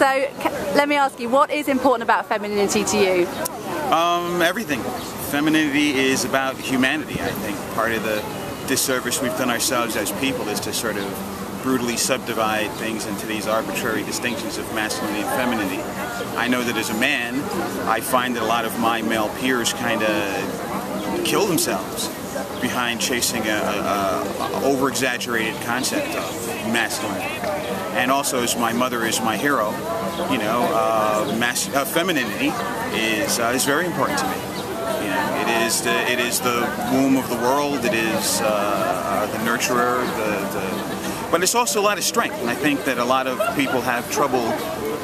So let me ask you, what is important about femininity to you? Everything. Femininity is about humanity, I think. Part of the disservice we've done ourselves as people is to sort of brutally subdivide things into these arbitrary distinctions of masculinity and femininity. I know that as a man, I find that a lot of my male peers kind of kill themselves behind chasing a over-exaggerated concept of masculinity. And also, as my mother is my hero, you know, femininity is very important to me. You know, it is the womb of the world. It is the nurturer. But it's also a lot of strength, and I think that a lot of people have trouble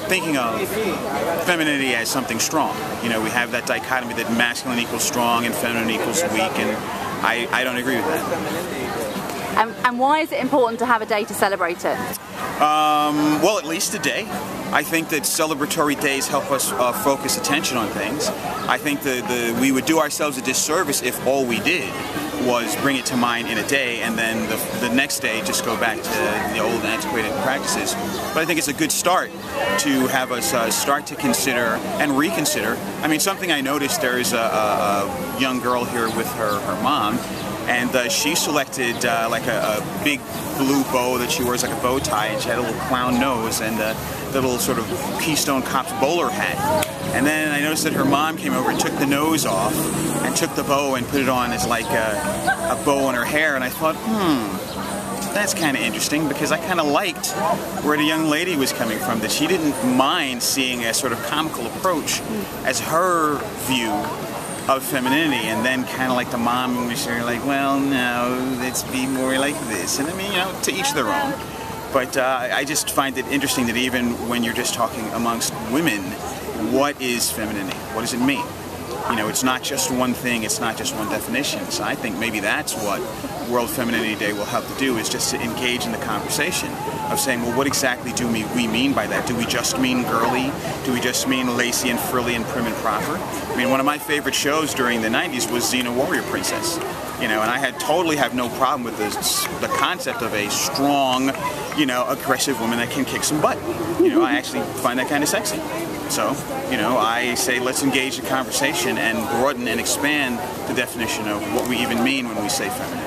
thinking of femininity as something strong. You know, we have that dichotomy that masculine equals strong and feminine equals weak, and I don't agree with that. And why is it important to have a day to celebrate it? Well, at least a day. I think that celebratory days help us focus attention on things. I think that we would do ourselves a disservice if all we did was bring it to mind in a day and then the next day just go back to the old antiquated practices. But I think it's a good start to have us start to consider and reconsider. I mean, something I noticed, there is a young girl here with her mom, and she selected like a big blue bow that she wears, like a bow tie, and she had a little clown nose and the little sort of Keystone Cops bowler hat. And then I noticed that her mom came over and took the nose off and took the bow and put it on as like a bow on her hair, and I thought, that's kind of interesting, because I kind of liked where the young lady was coming from, that she didn't mind seeing a sort of comical approach as her view of femininity, and then kind of like the mom was like, well, no, let's be more like this. And I mean, you know, to each their own. But I just find it interesting that even when you're just talking amongst women, what is femininity? What does it mean? You know, it's not just one thing, it's not just one definition. So I think maybe that's what World Femininity Day will help to do, is just to engage in the conversation of saying, well, what exactly do we mean by that? Do we just mean girly? Do we just mean lacy and frilly and prim and proper? I mean, one of my favorite shows during the 90s was Xena Warrior Princess. You know, and I totally have no problem with the concept of a strong, you know, aggressive woman that can kick some butt. You know, I actually find that kind of sexy. So, you know, I say let's engage the conversation and broaden and expand the definition of what we even mean when we say feminine.